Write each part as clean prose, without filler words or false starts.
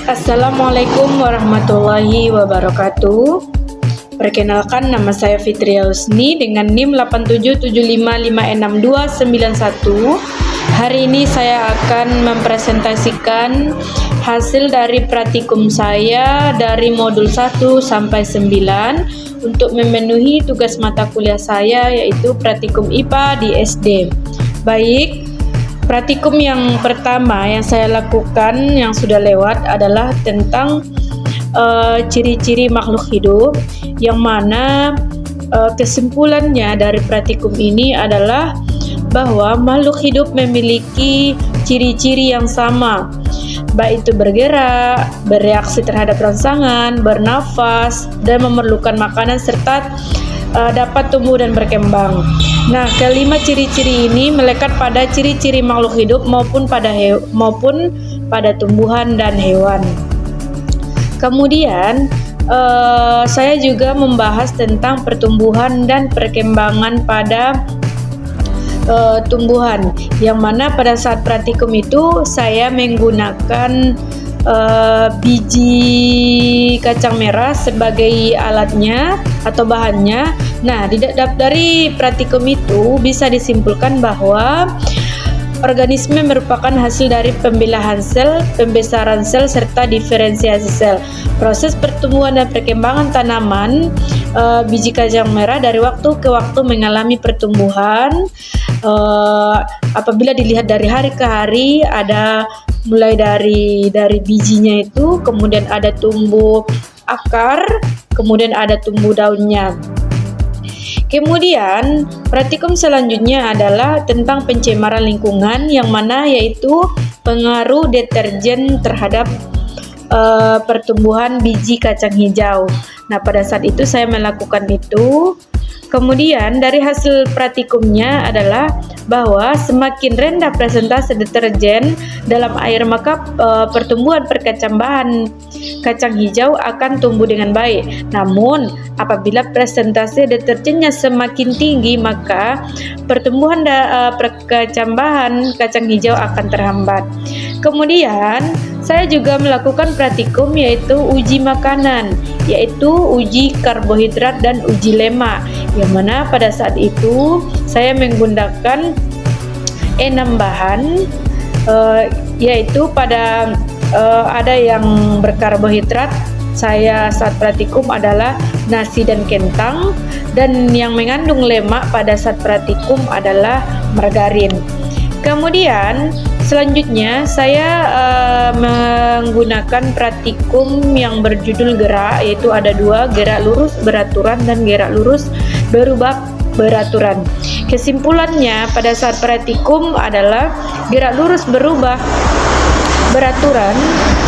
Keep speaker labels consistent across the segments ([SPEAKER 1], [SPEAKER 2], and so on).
[SPEAKER 1] Assalamualaikum warahmatullahi wabarakatuh. Perkenalkan, nama saya Fitria Husni dengan NIM 8775566291. Hari ini saya akan mempresentasikan hasil dari praktikum saya dari modul 1 sampai 9 untuk memenuhi tugas mata kuliah saya, yaitu praktikum IPA di SD. Baik, praktikum yang pertama yang saya lakukan yang sudah lewat adalah tentang ciri-ciri makhluk hidup, yang mana kesimpulannya dari praktikum ini adalah bahwa makhluk hidup memiliki ciri-ciri yang sama, baik itu bergerak, bereaksi terhadap rangsangan, bernafas, dan memerlukan makanan serta dapat tumbuh dan berkembang. Nah, kelima ciri-ciri ini melekat pada ciri-ciri makhluk hidup maupun pada tumbuhan dan hewan. Kemudian saya juga membahas tentang pertumbuhan dan perkembangan pada tumbuhan, yang mana pada saat praktikum itu saya menggunakan biji kacang merah sebagai alatnya atau bahannya. Nah, dari praktikum itu bisa disimpulkan bahwa organisme merupakan hasil dari pembelahan sel, pembesaran sel, serta diferensiasi sel. Proses pertumbuhan dan perkembangan tanaman biji kacang merah dari waktu ke waktu mengalami pertumbuhan. Apabila dilihat dari hari ke hari, ada mulai dari bijinya itu, kemudian ada tumbuh akar, kemudian ada tumbuh daunnya. Kemudian praktikum selanjutnya adalah tentang pencemaran lingkungan, yang mana yaitu pengaruh deterjen terhadap pertumbuhan biji kacang hijau. Nah, pada saat itu saya melakukan itu. Kemudian dari hasil praktikumnya adalah bahwa semakin rendah presentase deterjen dalam air, maka pertumbuhan perkecambahan kacang hijau akan tumbuh dengan baik. Namun apabila presentase deterjennya semakin tinggi, maka pertumbuhan perkecambahan kacang hijau akan terhambat. Kemudian saya juga melakukan praktikum yaitu uji makanan, yaitu uji karbohidrat dan uji lemak, yang mana pada saat itu saya menggunakan 6 bahan, yaitu pada ada yang berkarbohidrat. Saya saat praktikum adalah nasi dan kentang, dan yang mengandung lemak pada saat praktikum adalah margarin. Kemudian selanjutnya saya menggunakan praktikum yang berjudul gerak, yaitu ada 2, gerak lurus beraturan dan gerak lurus berubah beraturan. Kesimpulannya pada saat praktikum adalah gerak lurus berubah beraturan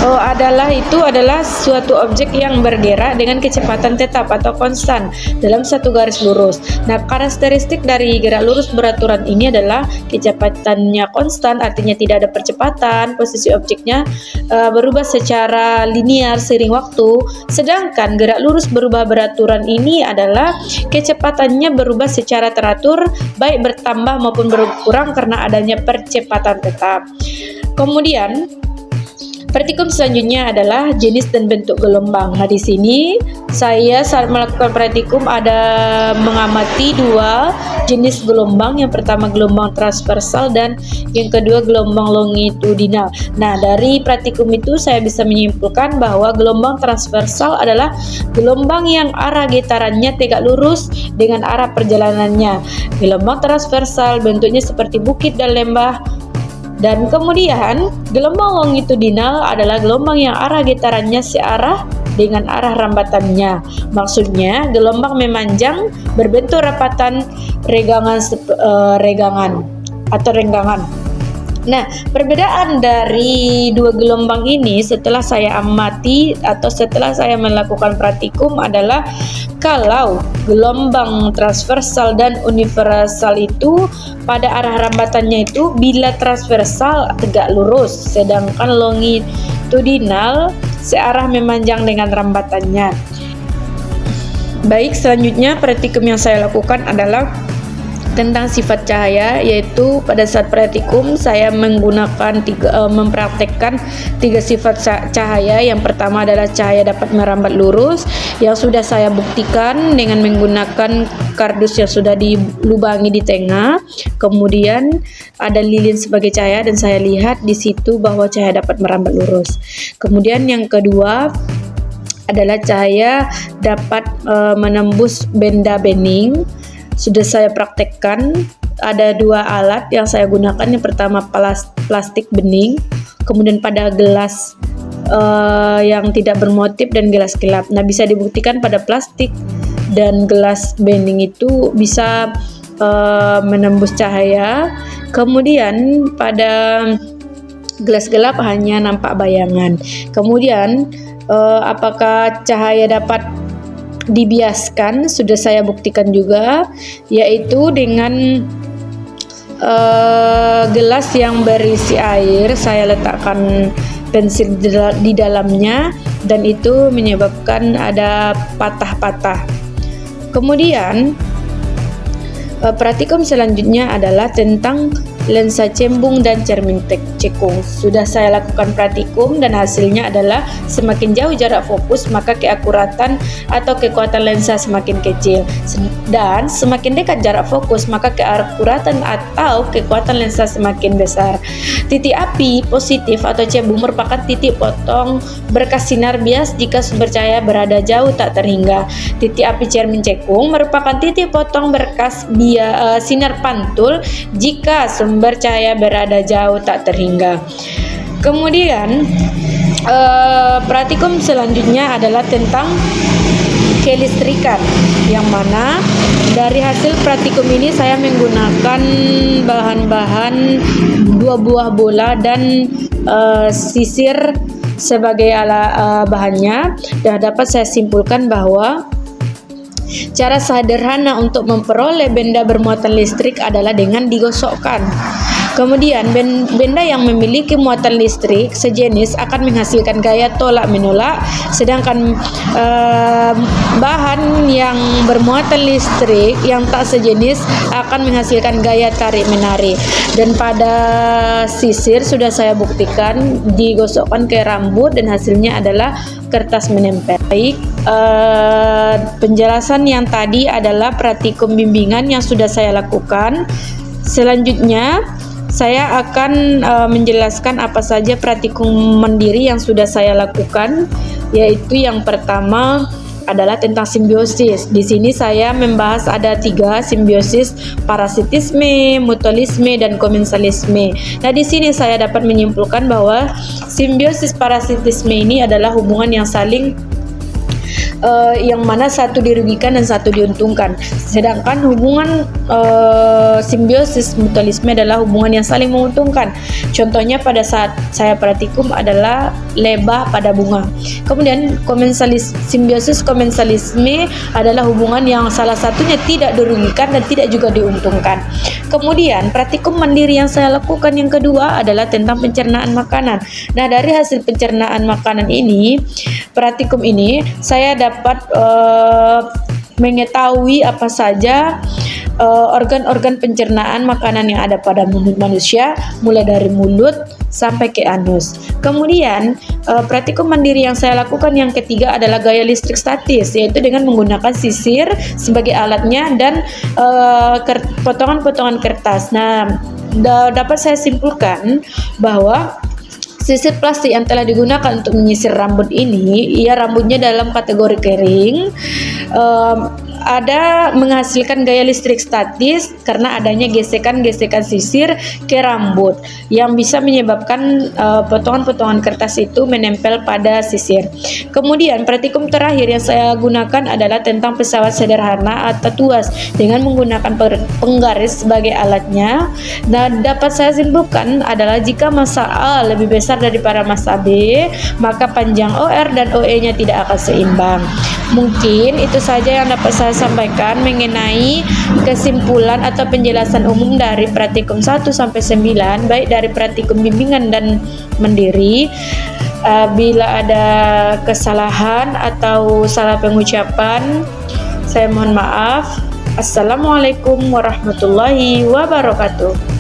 [SPEAKER 1] adalah suatu objek yang bergerak dengan kecepatan tetap atau konstan dalam satu garis lurus. Nah, karakteristik dari gerak lurus beraturan ini adalah kecepatannya konstan, artinya tidak ada percepatan, posisi objeknya berubah secara linear seiring waktu. Sedangkan gerak lurus berubah beraturan ini adalah kecepatannya berubah secara teratur, baik bertambah maupun berkurang karena adanya percepatan tetap. Kemudian praktikum selanjutnya adalah jenis dan bentuk gelombang. Nah, di sini saya saat melakukan praktikum ada mengamati 2 jenis gelombang. Yang pertama gelombang transversal dan yang kedua gelombang longitudinal. Nah, dari praktikum itu saya bisa menyimpulkan bahwa gelombang transversal adalah gelombang yang arah getarannya tegak lurus dengan arah perjalanannya. Gelombang transversal bentuknya seperti bukit dan lembah. Dan kemudian gelombang longitudinal adalah gelombang yang arah getarannya searah dengan arah rambatannya. Maksudnya gelombang memanjang berbentuk rapatan renggangan. Nah, perbedaan dari 2 gelombang ini setelah saya amati atau setelah saya melakukan praktikum adalah kalau gelombang transversal dan universal itu pada arah rambatannya itu bila transversal tegak lurus, sedangkan longitudinal searah memanjang dengan rambatannya. Baik, selanjutnya praktikum yang saya lakukan adalah tentang sifat cahaya, yaitu pada saat praktikum saya mempraktekkan tiga sifat cahaya. Yang pertama adalah cahaya dapat merambat lurus, yang sudah saya buktikan dengan menggunakan kardus yang sudah dilubangi di tengah. Kemudian ada lilin sebagai cahaya dan saya lihat di situ bahwa cahaya dapat merambat lurus. Kemudian yang kedua adalah cahaya dapat menembus benda bening. Sudah saya praktekkan, ada dua alat yang saya gunakan. Yang pertama plastik bening, kemudian pada gelas yang tidak bermotif dan gelas gelap. Nah, bisa dibuktikan pada plastik dan gelas bening itu bisa menembus cahaya. Kemudian pada gelas gelap hanya nampak bayangan. Kemudian apakah cahaya dapat dibiaskan? Sudah saya buktikan juga, yaitu dengan gelas yang berisi air, saya letakkan pensil di dalamnya dan itu menyebabkan ada patah-patah. Kemudian praktikum selanjutnya adalah tentang lensa cembung dan cermin cekung. Sudah saya lakukan praktikum dan hasilnya adalah semakin jauh jarak fokus maka keakuratan atau kekuatan lensa semakin kecil, dan semakin dekat jarak fokus maka keakuratan atau kekuatan lensa semakin besar. Titik api positif atau cembung merupakan titik potong berkas sinar bias jika sumber cahaya berada jauh tak terhingga. Titik api cermin cekung merupakan titik potong berkas sinar pantul jika sumber cahaya berada jauh tak terhingga. Kemudian praktikum selanjutnya adalah tentang kelistrikan, yang mana dari hasil praktikum ini saya menggunakan bahan-bahan 2 buah bola dan sisir sebagai bahannya, dan dapat saya simpulkan bahwa cara sederhana untuk memperoleh benda bermuatan listrik adalah dengan digosokkan. Kemudian benda yang memiliki muatan listrik sejenis akan menghasilkan gaya tolak menolak, sedangkan bahan yang bermuatan listrik yang tak sejenis akan menghasilkan gaya tarik menarik. Dan pada sisir sudah saya buktikan digosokkan ke rambut dan hasilnya adalah kertas menempel. Baik, penjelasan yang tadi adalah praktikum bimbingan yang sudah saya lakukan. Selanjutnya saya akan menjelaskan apa saja praktikum mandiri yang sudah saya lakukan, yaitu yang pertama adalah tentang simbiosis. Di sini saya membahas ada 3, simbiosis, parasitisme, mutualisme, dan komensalisme. Nah, di sini saya dapat menyimpulkan bahwa simbiosis parasitisme ini adalah hubungan yang saling yang mana satu dirugikan dan satu diuntungkan. Sedangkan hubungan simbiosis mutualisme adalah hubungan yang saling menguntungkan. Contohnya pada saat saya praktikum adalah lebah pada bunga. Kemudian simbiosis komensalisme adalah hubungan yang salah satunya tidak dirugikan dan tidak juga diuntungkan. Kemudian praktikum mandiri yang saya lakukan yang kedua adalah tentang pencernaan makanan. Nah, dari hasil pencernaan makanan ini, praktikum ini saya dapat mengetahui apa saja organ-organ pencernaan makanan yang ada pada mulut manusia, mulai dari mulut sampai ke anus. Kemudian praktikum mandiri yang saya lakukan yang ketiga adalah gaya listrik statis, yaitu dengan menggunakan sisir sebagai alatnya dan potongan-potongan kertas. Nah, dapat saya simpulkan bahwa sisir plastik yang telah digunakan untuk menyisir rambut ini, rambutnya dalam kategori kering, ada menghasilkan gaya listrik statis karena adanya gesekan-gesekan sisir ke rambut yang bisa menyebabkan potongan-potongan kertas itu menempel pada sisir. Kemudian praktikum terakhir yang saya gunakan adalah tentang pesawat sederhana atau tuas dengan menggunakan penggaris sebagai alatnya. Dan dapat saya simpulkan adalah jika massa A lebih besar daripada massa B, maka panjang OR dan OE-nya tidak akan seimbang. Mungkin itu saja yang dapat saya sampaikan mengenai kesimpulan atau penjelasan umum dari praktikum 1 sampai 9, baik dari praktikum bimbingan dan mandiri. Bila ada kesalahan atau salah pengucapan, saya mohon maaf. Assalamualaikum warahmatullahi wabarakatuh.